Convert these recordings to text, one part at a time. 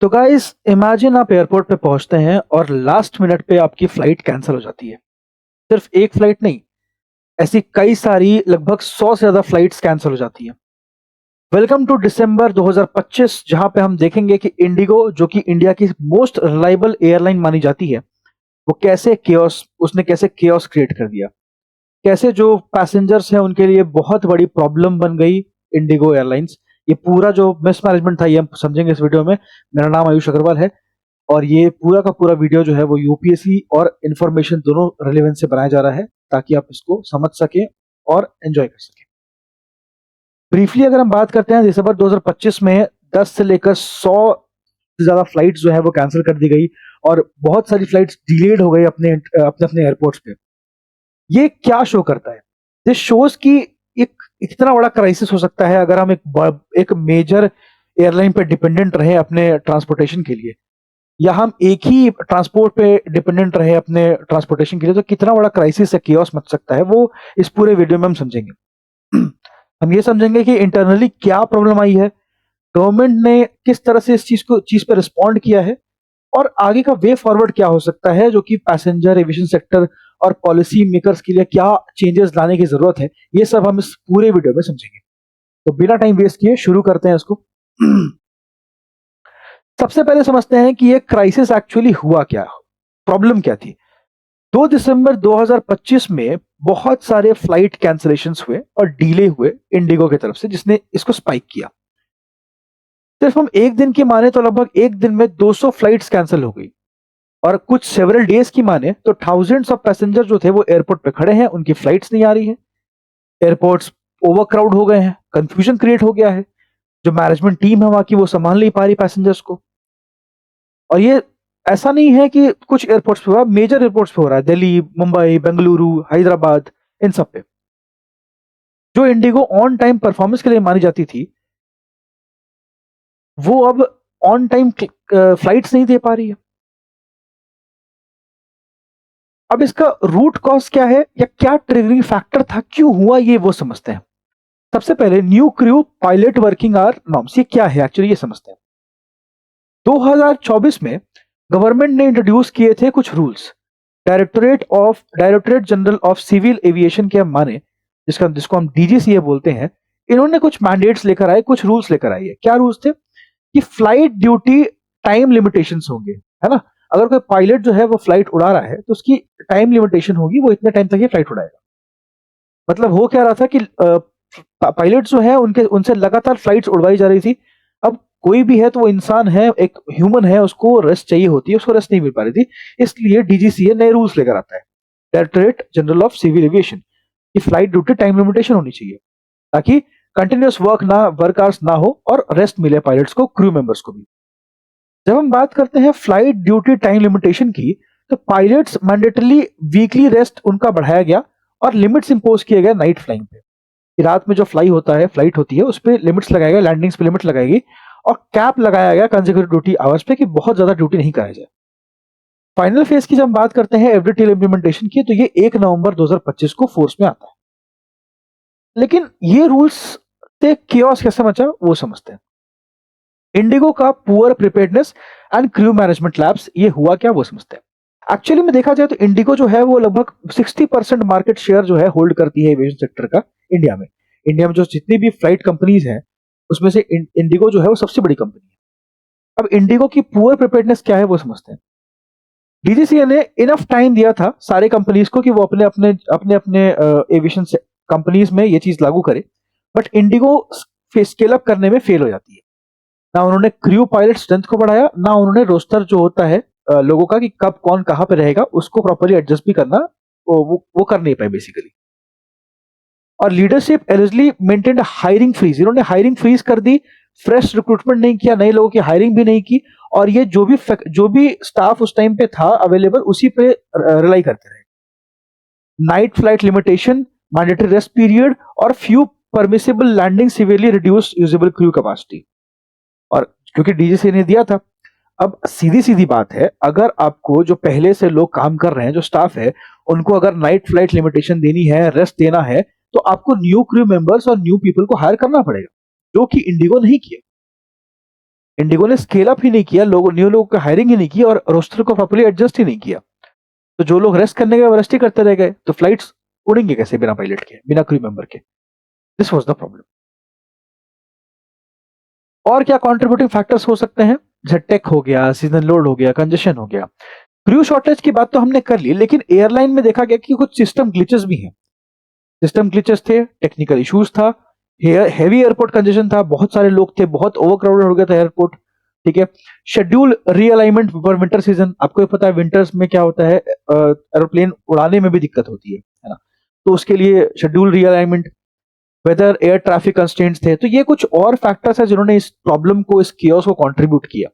तो guys imagine आप airport पे पहुंचते हैं और लास्ट मिनट पे आपकी फ्लाइट कैंसिल हो जाती है। सिर्फ एक फ्लाइट नहीं, ऐसी कई सारी लगभग 100 से ज्यादा फ्लाइट्स कैंसिल हो जाती है। वेलकम टू दिसंबर 2025, जहां पे हम देखेंगे कि इंडिगो, जो कि इंडिया की मोस्ट रिलायबल एयरलाइन मानी जाती है, वो कैसे केओस क्रिएट कर दिया। कैसे जो पैसेंजर्स हैं उनके लिए बहुत बड़ी प्रॉब्लम बन गई इंडिगो एयरलाइंस। ये पूरा जो मिसमैनेजमेंट था ये हम समझेंगे इस वीडियो में। मेरा नाम आयुष अग्रवाल है और ये पूरा का पूरा वीडियो जो है वो यूपीएससी और इंफॉर्मेशन दोनों रिलेवेंस से बनाया जा रहा है, ताकि आप इसको समझ सकें और एंजॉय कर सकें। ब्रीफली अगर हम बात करते हैं, दिसंबर 2025 में 10 से लेकर 100 से ज्यादा फ्लाइट्स जो है वो कैंसिल कर दी गई और बहुत सारी फ्लाइट्स डिलेड हो गई अपने अपने अपने एयरपोर्ट्स पे। ये क्या शो करता है? दिस शोज कि एक इतना बड़ा क्राइसिस हो सकता है अगर हम एक मेजर एयरलाइन पे डिपेंडेंट रहे अपने ट्रांसपोर्टेशन के लिए, या हम एक ही ट्रांसपोर्ट पे डिपेंडेंट रहे अपने ट्रांसपोर्टेशन के लिए। तो कितना बड़ा क्राइसिस है, केओस मच सकता है, वो इस पूरे वीडियो में हम समझेंगे। हम ये समझेंगे कि इंटरनली क्या प्रॉब्लम आई है, गवर्नमेंट ने किस तरह से इस चीज पे रिस्पॉन्ड किया है, और आगे का वे फॉरवर्ड क्या हो सकता है, जो कि पैसेंजर एविएशन सेक्टर और पॉलिसी मेकर्स के लिए क्या चेंजेस लाने की जरूरत है। ये सब हम इस पूरे वीडियो में समझेंगे। तो बिना टाइम वेस्ट किए शुरू करते हैं इसको। सबसे पहले समझते हैं कि ये क्राइसिस एक्चुअली हुआ क्या, प्रॉब्लम क्या थी। 2 दिसंबर 2025 में बहुत सारे फ्लाइट कैंसलेशंस हुए और डिले हुए इंडिगो की तरफ से, जिसने इसको स्पाइक किया। सिर्फ हम एक दिन की माने तो लगभग एक दिन में 200 फ्लाइट्स कैंसिल हो गई, और कुछ सेवरल डेज की माने तो थाउजेंड्स ऑफ पैसेंजर जो थे वो एयरपोर्ट पे खड़े हैं, उनकी फ्लाइट्स नहीं आ रही है, एयरपोर्ट्स ओवरक्राउड हो गए हैं, कंफ्यूजन क्रिएट हो गया है, जो मैनेजमेंट टीम है वहां की वो संभाल नहीं पा रही पैसेंजर्स को। और ये ऐसा नहीं है कि कुछ एयरपोर्ट्स पे हो रहा है, मेजर एयरपोर्ट्स पे हो रहा है, दिल्ली, मुंबई, बेंगलुरु, हैदराबाद, इन सब पे। जो इंडिगो ऑन टाइम परफॉर्मेंस के लिए मानी जाती थी, वो अब ऑन टाइम फ्लाइट्स नहीं दे पा रही है। अब इसका रूट कॉज क्या है, या क्या ट्रिगरिंग फैक्टर था, क्यों हुआ, ये वो समझते हैं। सबसे पहले new crew pilot working hour norms, ये क्या है एक्चुअली, ये समझते हैं। 2024 में गवर्नमेंट ने इंट्रोड्यूस किए थे कुछ rules. Directorate general of civil aviation के हम माने, जिसको हम डीजीसीए बोलते हैं, इन्होंने कुछ मैंडेट्स लेकर आए, कुछ रूल्स लेकर आए। क्या रूल्स थे? कि फ्लाइट ड्यूटी टाइम लिमिटेशंस होंगे, है ना। अगर कोई पायलट जो है वो फ्लाइट उड़ा रहा है तो उसकी टाइम लिमिटेशन होगी, वो इतने टाइम तक ये फ्लाइट उड़ाएगा। मतलब हो क्या रहा था कि पायलट जो है उनके उनसे लगातार फ्लाइट्स उड़वाई जा रही थी। अब कोई भी है तो वो इंसान है, एक ह्यूमन है, उसको रेस्ट चाहिए होती है, उसको रेस्ट नहीं मिल पा रही थी। इसलिए डीजीसीए नए रूल्स लेकर आता है, directorate general of civil aviation, की फ्लाइट ड्यूटी टाइम लिमिटेशन होनी चाहिए, ताकि कंटिन्यूस वर्क आवर्स ना हो और रेस्ट मिले पायलट्स को, क्रू मेंबर्स को भी। जब हम बात करते हैं फ्लाइट ड्यूटी टाइम लिमिटेशन की, तो पायलट्स मैंडेटरली वीकली रेस्ट उनका बढ़ाया गया और लिमिट्स इंपोज किए गए नाइट फ्लाइंग पे। रात में जो फ्लाइट होती है उस पर लिमिट्स लगाया गया, लैंडिंग्स पे लिमिट लगाई गई, और कैप लगाया गया कंसेक्यूटिव ड्यूटी आवर्स पे कि बहुत ज्यादा ड्यूटी नहीं कराया जाए। फाइनल फेज की जब हम बात करते हैं एवरी टेल इंप्लीमेंटेशन की, तो ये 1 नवंबर 2025 को फोर्स में आता है। लेकिन ये रूल्स से केओस कैसे मचा, वो समझते हैं। इंडिगो का poor preparedness and crew management labs, ये हुआ क्या, वो समझते हैं। एक्चुअली में देखा जाए तो इंडिगो जो है वो लगभग 60% मार्केट शेयर जो है होल्ड करती है एविएशन सेक्टर का इंडिया में। इंडिया में जो जितनी भी फ्लाइट कंपनीज हैं उसमें से इंडिगो जो है वो सबसे बड़ी कंपनी है। अब इंडिगो की पुअर प्रिपेयर्डनेस क्या है, वो समझते हैं। डीजीसीए ने इनफ टाइम दिया था सारे कंपनीज को कि वो अपने अपने अपने अपने एविएशन कंपनीज में ये चीज लागू करे, बट इंडिगो स्केल अप करने में फेल हो जाती है। ना उन्होंने क्रू पायलट स्ट्रेंथ को बढ़ाया, ना उन्होंने रोस्टर जो होता है लोगों का कि कब कौन कहां पे रहेगा उसको प्रॉपर्ली एडजस्ट भी करना, वो कर नहीं पाए बेसिकली। और leadership allegedly maintained hiring freeze, इन्होंने हायरिंग फ्रीज कर दी, फ्रेश रिक्रूटमेंट नहीं किया, नए लोगों की हायरिंग भी नहीं की, और ये जो भी स्टाफ उस टाइम पे था अवेलेबल उसी पे रिलाई करते रहे। Night flight limitation, mandatory rest period, और few permissible landing severely reduce usable crew capacity. और क्योंकि डीजीसी ने दिया था, अब सीधी सीधी बात है, अगर आपको जो पहले से लोग काम कर रहे हैं, जो स्टाफ है, उनको अगर नाइट फ्लाइट लिमिटेशन देनी है, रेस्ट देना है, तो आपको न्यू क्रू मेंबर्स और न्यू पीपल को हायर करना पड़ेगा, जो कि इंडिगो नहीं किया। इंडिगो ने स्केल अप ही नहीं किया, न्यू लोगों का हायरिंग ही नहीं की और रोस्टर को प्रॉपर्ली एडजस्ट ही नहीं किया। तो जो लोग रेस्ट करने गए वो रेस्ट ही करते रह गए, तो फ्लाइट्स उड़ेंगे कैसे बिना पायलट के, बिना क्रू मेंबर के? This was the problem. और क्या कंट्रीब्यूटिंग फैक्टर्स हो सकते हैं? जैसे टेक हो गया, सीजन लोड हो गया, कंजेशन हो गया। क्रू शॉर्टेज की बात तो हमने कर ली, लेकिन एयरलाइन में देखा गया कि कुछ सिस्टम ग्लिचेस भी हैं। सिस्टम ग्लिचेस थे, टेक्निकल इश्यूज था, हेवी एयरपोर्ट कंजेशन था, बहुत सारे लोग थे, बहुत ओवरक्राउडेड हो गया था एयरपोर्ट। ठीक है। Schedule realignment for winter season, आपको ये पता है विंटर्स में क्या होता है, एरोप्लेन उड़ाने में भी दिक्कत होती है ना? तो उसके लिए schedule realignment, weather air traffic constraints थे। तो ये कुछ और फैक्टर्स है जिन्होंने इस प्रॉब्लम को, इस कियोस को कंट्रीब्यूट किया।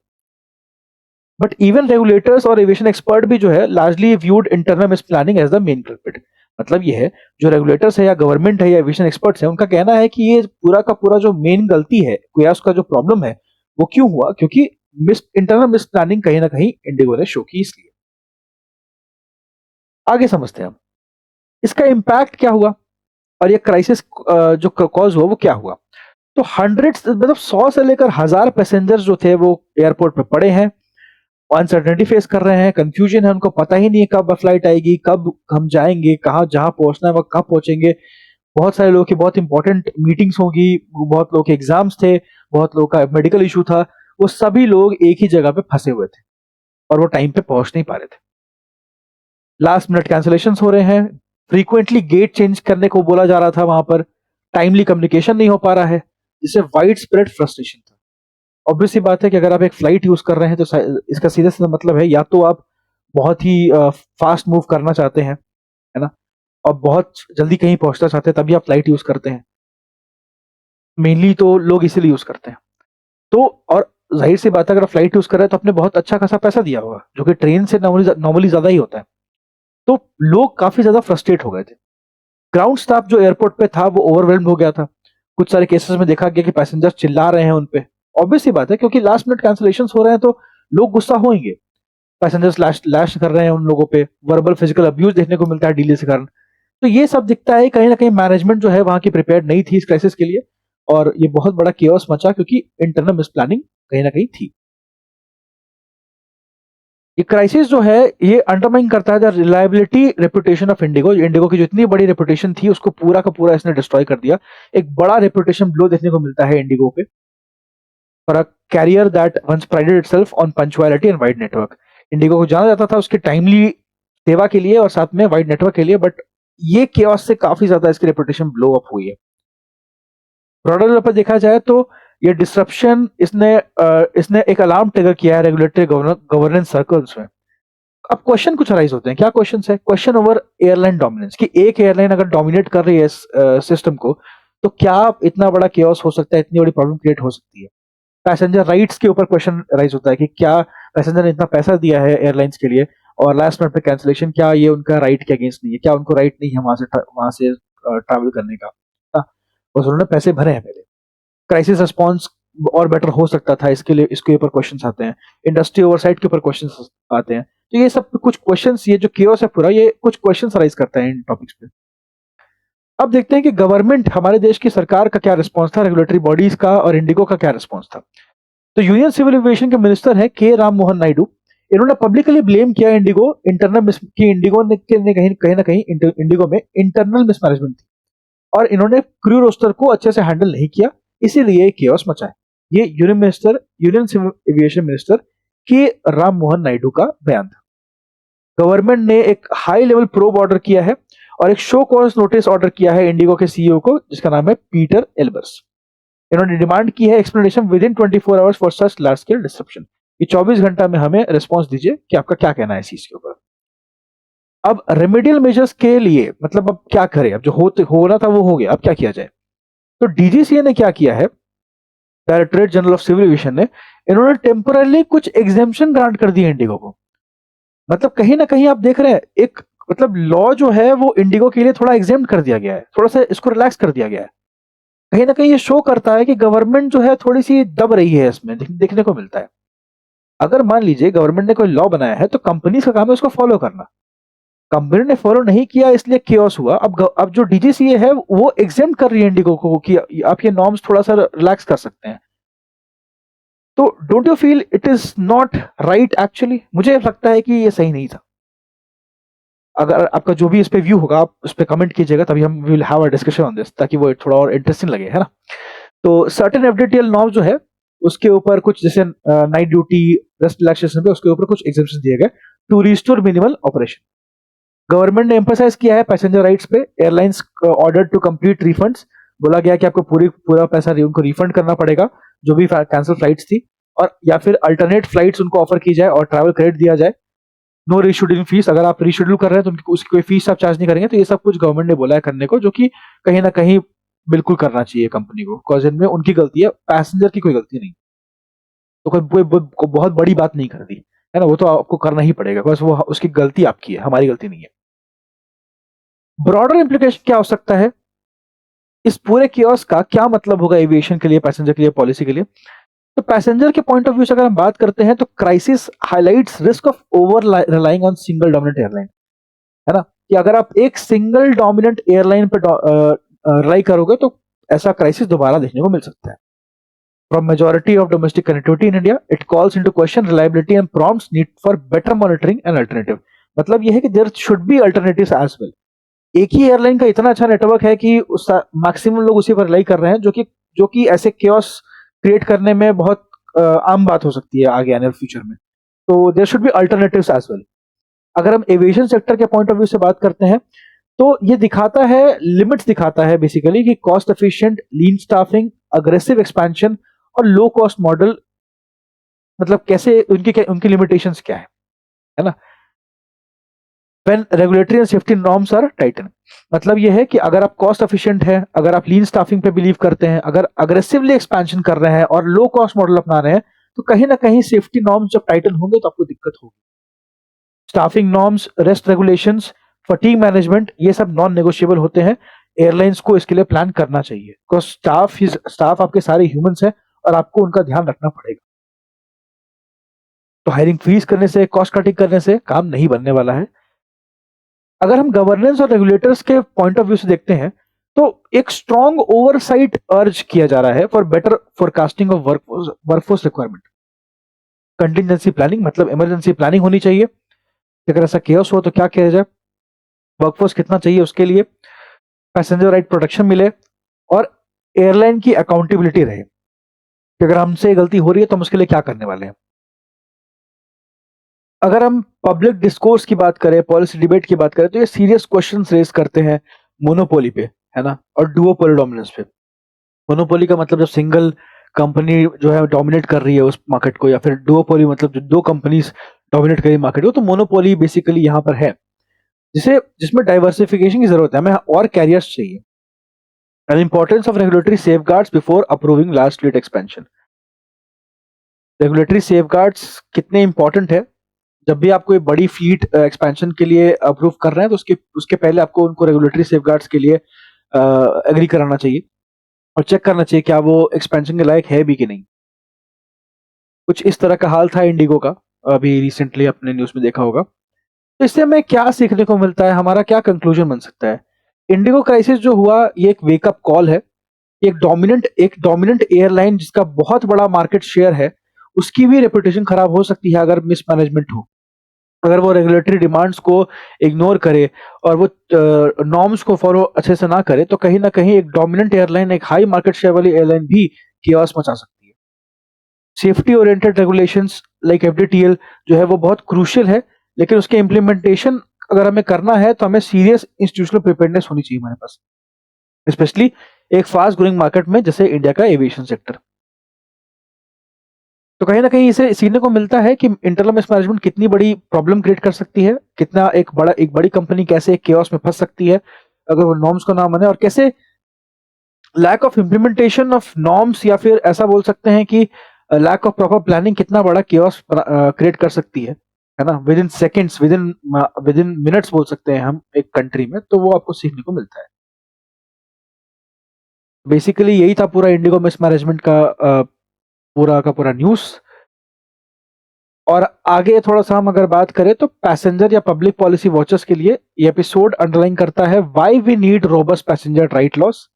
बट इवन रेगुलेटर्स और एविएशन एक्सपर्ट भी जो है largely viewed internal misplanning as the main culprit. मतलब ये है, जो रेगुलेटर्स है या गवर्नमेंट है या एविएशन एक्सपर्ट्स है, उनका कहना है कि ये पूरा का पूरा जो मेन गलती है, कियोस का जो प्रॉब्लम है, वो क्यों हुआ? क्योंकि इंटरनल मिस प्लानिंग कहीं ना कहीं इंडिगो ने शो की, इसलिए। आगे समझते हैं हम इसका इम्पैक्ट क्या हुआ और ये क्राइसिस जो कॉज हुआ वो क्या हुआ। तो हंड्रेड्स, मतलब 100 से लेकर 1000 पैसेंजर्स जो थे वो एयरपोर्ट पे पड़े हैं, अनसर्टेनिटी फेस कर रहे हैं, कंफ्यूजन है, उनको पता ही नहीं है कब फ्लाइट आएगी, कब हम जाएंगे, कहाँ जहां पहुंचना है वो कब पहुंचेंगे। बहुत सारे लोगों की बहुत इंपॉर्टेंट मीटिंग्स होगी, बहुत लोगों के एग्जाम्स थे, बहुत लोगों का मेडिकल इशू था। वो सभी लोग एक ही जगह पे फंसे हुए थे और वो टाइम पे पहुंच नहीं पा रहे थे। लास्ट मिनट कैंसिलेशन हो रहे हैं, फ्रीक्वेंटली गेट चेंज करने को बोला जा रहा था वहां पर, टाइमली कम्युनिकेशन नहीं हो पा रहा है, जिससे वाइड स्प्रेड फ्रस्ट्रेशन था। ऑब्वियस सी बात है कि अगर आप एक फ्लाइट यूज कर रहे हैं तो इसका सीधा सीधा मतलब है, या तो आप बहुत ही फास्ट मूव करना चाहते हैं, है ना, और बहुत जल्दी कहीं पहुंचना चाहते हैं, तभी आप फ्लाइट यूज करते हैं। मेनली तो लोग इसीलिए यूज करते हैं। तो और जाहिर सी बात है, अगर आप फ्लाइट यूज कर रहे हैं तो आपने बहुत अच्छा खासा पैसा दिया होगा, जो कि ट्रेन से नॉर्मली ज्यादा ही होता है। तो लोग काफी ज्यादा फ्रस्ट्रेट हो गए थे। ग्राउंड स्टाफ जो एयरपोर्ट पे था वो ओवरवेल्म हो गया था। कुछ सारे केसेस में देखा गया कि पैसेंजर चिल्ला रहे हैं उन पे। ऑब्वियस सी बात है, क्योंकि लास्ट मिनट कैंसिलेशन हो रहे हैं तो लोग गुस्सा होंगे। पैसेंजर्स लैश लैश कर रहे हैं उन लोगों पे, वर्बल फिजिकल अब्यूज देखने को मिलता है डिले के कारण। तो ये सब दिखता है कहीं ना कहीं मैनेजमेंट जो है वहां की प्रिपेयर्ड नहीं थी इस क्राइसिस के लिए, और ये बहुत बड़ा केओस मचा क्योंकि इंटरनल मिस प्लानिंग कहीं ना कहीं थी। ये क्राइसिस जो है ये अंडरमाइन करता है the reliability reputation of Indigo. Indigo की जो इतनी बड़ी रेपुटेशन थी उसको पूरा का पूरा इसने डिस्ट्रॉय कर दिया। एक बड़ा रेपुटेशन ब्लो देखने को मिलता है इंडिगो पे, for a carrier that once prided itself on punctuality and wide network. IndiGo को जाना जाता था उसके टाइमली सेवा के लिए और साथ में वाइड नेटवर्क के लिए, बट ये केओस से काफी ज्यादा इसकी रेपुटेशन ब्लो अप हुई है। ब्रॉडर लेवल पर देखा जाए तो ये डिसरप्शन इसने एक अलार्म ट्रिगर किया है रेगुलेटरी गवर्नेंस सर्कल्स में। अब क्वेश्चन कुछ अराइज होते हैं। क्या क्वेश्चन है? क्वेश्चन ओवर एयरलाइन डोमिनेंस, कि एक एयरलाइन अगर डोमिनेट कर रही है इस सिस्टम को, तो क्या इतना बड़ा केओस हो सकता है, इतनी बड़ी प्रॉब्लम क्रिएट हो सकती है? पैसेंजर राइट्स के ऊपर क्वेश्चन राइज होता है कि क्या पैसेंजर ने इतना पैसा दिया है एयरलाइंस के लिए और लास्ट मिनट पे कैंसिलेशन, क्या ये उनका राइट के अगेंस्ट नहीं है? क्या उनको राइट नहीं है वहां से ट्रैवल करने का? हाँ, बस उन्होंने पैसे भरे हैं पहले। क्राइसिस रिस्पॉन्स और बेटर हो सकता था, इसके लिए इसके ऊपर क्वेश्चंस आते हैं। इंडस्ट्री ओवरसाइट के ऊपर क्वेश्चंस आते हैं। तो ये सब कुछ क्वेश्चंस, ये जो केओस है पूरा, ये कुछ क्वेश्चंस राइज करता है इन टॉपिक्स पे। अब देखते हैं कि गवर्नमेंट, हमारे देश की सरकार का क्या रिस्पॉन्स था, रेगुलेटरी बॉडीज का और इंडिगो का क्या रिस्पॉन्स था। तो यूनियन सिविल एविएशन के मिनिस्टर है के राम मोहन नायडू। इन्होंने पब्लिकली ब्लेम किया इंडिगो, इंटरनल मिस की इंडिगो ने कहीं ना कहीं इंडिगो में इंटरनल मिसमैनेजमेंट थी और इन्होंने क्रू रोस्टर को अच्छे से हैंडल नहीं किया, इसीलिए केओस मचा है। ये यूनियन सिविल एविएशन मिनिस्टर के राम मोहन नायडू का बयान था। गवर्नमेंट ने एक हाई लेवल प्रोब ऑर्डर किया है और एक शो कॉज नोटिस ऑर्डर किया है इंडिगो के सीईओ को, जिसका नाम है पीटर एल्बर्स। इन्होंने डिमांड की है explanation with in 24 hours for such large scale disruption. ये 24 घंटा में हमें रिस्पॉन्स दीजिए कि आपका क्या कहना है इस चीज के ऊपर। अब रेमेडियल मेजर्स के लिए, मतलब अब क्या करें, अब जो होना था वो हो गया, अब क्या किया जाए। तो डीजीसीए ने क्या किया है, directorate general of civil aviation ने, इन्होंने टेम्पोरली कुछ एग्जेम्पशन ग्रांट कर दिए इंडिगो को। मतलब कहीं ना कहीं आप देख रहे हैं एक, मतलब लॉ जो है वो इंडिगो के लिए थोड़ा एग्जेम्प्ट कर दिया गया है, थोड़ा सा इसको रिलैक्स कर दिया गया है। कहीं ना कहीं ये शो करता है कि गवर्नमेंट जो है थोड़ी सी दब रही है, इसमें देखने को मिलता है। अगर मान लीजिए गवर्नमेंट ने कोई लॉ बनाया है तो कंपनी का काम है उसको फॉलो करना। कंपनी ने फॉलो नहीं किया इसलिए केओस हुआ। अब जो डीजीसीए है वो एग्जेम्प्ट कर रही है इंडिगो को कि आप ये नॉर्म्स थोड़ा सा रिलैक्स कर सकते हैं। तो don't you feel it is not right actually? मुझे लगता है कि ये सही नहीं था। अगर आपका जो भी इस पे व्यू होगा आप उस पे कमेंट कीजिएगा, तभी हम will have a discussion on this, ताकि वो थोड़ा और इंटरेस्टिंग लगे, है ना। तो सर्टेन एफडीटीएल नॉर्म जो है उसके ऊपर कुछ, जैसे नाइट ड्यूटी, रेस्ट रिलैक्सेशन पे, उसके ऊपर कुछ एग्जेम्पशन दिए गए to restore minimal operation. Government ने एम्फोसाइज किया है पैसेंजर राइट्स पे। Airlines order to complete refunds, बोला गया कि आपको पूरा पैसा उनको रिफंड करना पड़ेगा जो भी कैंसिल फ्लाइट्स थी, और या फिर अल्टरनेट फ्लाइट्स उनको ऑफर की जाए और ट्रैवल क्रेडिट दिया जाए। नो रीशेड्यूलिंग फीस, अगर आप रीशेड्यूल कर रहे हैं तो उसकी कोई फीस आप चार्ज नहीं करेंगे। तो ये सब कुछ गवर्नमेंट ने बोला है करने को, जो कि कहीं ना कहीं बिल्कुल करना चाहिए कंपनी को, बिकॉज इनमें उनकी गलती है, पैसेंजर की कोई गलती नहीं। तो कोई बहुत बड़ी बात नहीं कर दी, है ना, वो तो आपको करना ही पड़ेगा, बिकॉज वो उसकी गलती आपकी है, हमारी गलती नहीं है। ब्रॉडर इंप्लीकेशन क्या हो सकता है इस पूरे कियोस्क का, क्या मतलब होगा एविएशन के लिए, पैसेंजर के लिए, पॉलिसी के लिए? तो पैसेंजर के पॉइंट ऑफ व्यू से अगर हम बात करते हैं तो crisis highlights risk of over relying on single dominant airline, है ना, कि अगर आप एक सिंगल डोमिनेंट एयरलाइन पर रिलाई करोगे तो ऐसा क्राइसिस दोबारा देखने को मिल सकता है। From majority of domestic connectivity in India it calls into question reliability and prompts need for better monitoring and alternative. मतलब यह है कि there should be alternatives as well. एक ही एयरलाइन का इतना अच्छा नेटवर्क है कि मैक्सिमम लोग उसी पर रिलाई कर रहे हैं, जो कि ऐसे केओस क्रिएट करने में बहुत आम बात हो सकती है आगे आने वाले फ्यूचर में। तो there should be alternatives as well. अगर हम एविएशन सेक्टर के पॉइंट ऑफ व्यू से बात करते हैं तो ये दिखाता है, लिमिट्स दिखाता है बेसिकली, कि कॉस्ट एफिशिएंट, लीन स्टाफिंग, अग्रेसिव एक्सपेंशन और लो कॉस्ट मॉडल, मतलब कैसे उनकी लिमिटेशंस क्या है ना। When regulatory and safety norms are tightened, मतलब यह है कि अगर आप कॉस्ट एफिशिएंट है, अगर आप लीन स्टाफिंग पे बिलीव करते हैं, अगर अग्रेसिवली एक्सपेंशन कर रहे हैं और लो कॉस्ट मॉडल अपना रहे हैं, तो कहीं ना कहीं सेफ्टी नॉर्म्स जब टाइटन होंगे तो आपको दिक्कत होगी। Staffing norms, rest regulations, fatigue management, ये सब नॉन नेगोशिएबल होते हैं। एयरलाइंस को इसके लिए प्लान करना चाहिए, बिकॉज स्टाफ आपके सारे ह्यूमंस हैं और आपको उनका ध्यान रखना पड़ेगा। तो हायरिंग फ्रीज करने से, कॉस्ट कटिंग करने से काम नहीं बनने वाला है। अगर हम गवर्नेंस और रेगुलेटर्स के पॉइंट ऑफ व्यू से देखते हैं तो एक स्ट्रॉन्ग ओवरसाइट अर्ज किया जा रहा है for better forecasting of workforce requirement. Contingency planning, मतलब इमरजेंसी प्लानिंग होनी चाहिए, अगर ऐसा केओस हो तो क्या किया जाए, वर्कफोर्स कितना चाहिए उसके लिए, पैसेंजर राइट प्रोटेक्शन मिले और एयरलाइन की अकाउंटेबिलिटी रहे कि अगर हमसे गलती हो रही है तो हम उसके लिए क्या करने वाले हैं। अगर हम पब्लिक डिस्कोर्स की बात करें, पॉलिसी डिबेट की बात करें, तो ये सीरियस क्वेश्चंस रेज करते हैं मोनोपोली पे, है ना, और डुओपोली डोमिनेंस पे। मोनोपोली का मतलब जब सिंगल कंपनी जो है डोमिनेट कर रही है उस मार्केट को, या फिर डुओपोली मतलब जो दो कंपनीज डोमिनेट कर रही है मार्केट को, तो मोनोपोली बेसिकली यहाँ पर है, जिसमें डाइवर्सिफिकेशन की जरूरत है, हमें और कैरियर्स चाहिए। And importance of regulatory safeguards before approving large fleet expansion. Regulatory safeguards कितने इंपॉर्टेंट है? जब भी आप कोई बड़ी फ्लीट एक्सपेंशन के लिए अप्रूव कर रहे हैं तो उसके पहले आपको उनको रेगुलेटरी सेफगार्ड्स के लिए एग्री कराना चाहिए और चेक करना चाहिए क्या वो एक्सपेंशन के लायक है भी कि नहीं। कुछ इस तरह का हाल था इंडिगो का, अभी रिसेंटली अपने न्यूज में देखा होगा। तो इससे हमें क्या सीखने को मिलता है, हमारा क्या कंक्लूजन बन सकता है? इंडिगो क्राइसिस जो हुआ ये एक वेकअप कॉल है। एक डोमिनेंट एयरलाइन जिसका बहुत बड़ा मार्केट शेयर है, उसकी भी रेपुटेशन खराब हो सकती है अगर मिसमैनेजमेंट हो, अगर वो रेगुलेटरी डिमांड्स को इग्नोर करे और वो नॉर्म्स को फॉलो अच्छे से ना करे, तो कहीं ना कहीं एक डोमिनेंट एयरलाइन, एक हाई मार्केट शेयर वाली एयरलाइन भी कियोस्क मचा सकती है। Safety oriented regulations like FDTL जो है वो बहुत क्रूशियल है, लेकिन उसके इम्प्लीमेंटेशन अगर हमें करना है तो हमें सीरियस इंस्टीट्यूशनल प्रिपेयर्डनेस होनी चाहिए हमारे पास, स्पेशली एक फास्ट ग्रोइंग मार्केट में जैसे इंडिया का एविएशन सेक्टर। तो कहीं ना कहीं इसे सीखने को मिलता है कि इंटरनल मिसमैनेजमेंट कितनी बड़ी प्रॉब्लम क्रिएट कर सकती है, कितना एक बड़ी कंपनी कैसे केओस में फंस सकती है अगर वो नॉर्म्स को ना माने, और कैसे lack of implementation of norms, या फिर ऐसा बोल सकते हैं कि लैक ऑफ प्रॉपर प्लानिंग कितना बड़ा केओस क्रिएट कर सकती है ना, with in seconds, with in minutes बोल सकते हैं हम एक कंट्री में। तो वो आपको सीखने को मिलता है। बेसिकली यही था पूरा इंडिगो मिसमैनेजमेंट का पूरा न्यूज। और आगे थोड़ा सा हम अगर बात करें तो पैसेंजर या पब्लिक पॉलिसी वॉचर्स के लिए ये एपिसोड अंडरलाइन करता है why we need robust passenger right laws,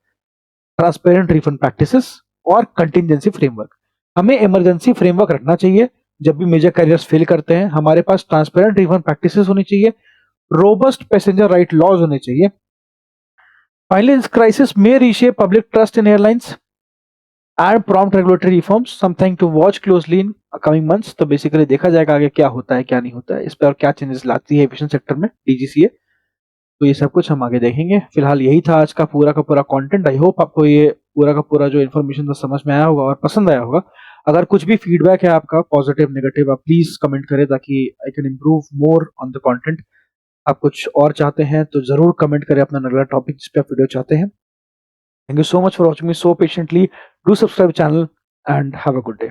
transparent refund practices और कंटिजेंसी फ्रेमवर्क। हमें इमरजेंसी फ्रेमवर्क रखना चाहिए जब भी मेजर कैरियर्स फेल करते हैं। हमारे पास ट्रांसपेरेंट रिफंड प्रैक्टिसेस होनी चाहिए, रोबस्ट पैसेंजर राइट लॉज होने चाहिए। Finally, this crisis may reshape public trust in airlines and prompt regulatory reforms, something to watch closely in coming months। तो बेसिकली देखा जाएगा आगे क्या होता है क्या नहीं होता है इस पर, और क्या चेंजेस लाती है एविएशन सेक्टर में डीजीसीए। तो ये सब कुछ हम आगे देखेंगे। फिलहाल यही था आज का पूरा कंटेंट। आई होप आपको ये पूरा का पूरा जो इन्फॉर्मेशन था समझ में आया होगा और पसंद आया होगा। अगर कुछ भी फीडबैक है आपका, पॉजिटिव नेगेटिव, आप प्लीज कमेंट करें ताकि I can improve more on the content. आप कुछ और चाहते हैं तो जरूर कमेंट करें अपना अगला टॉपिक जिस पे आप वीडियो चाहते हैं। Thank you so much for watching me so patiently. Do subscribe channel and have a good day.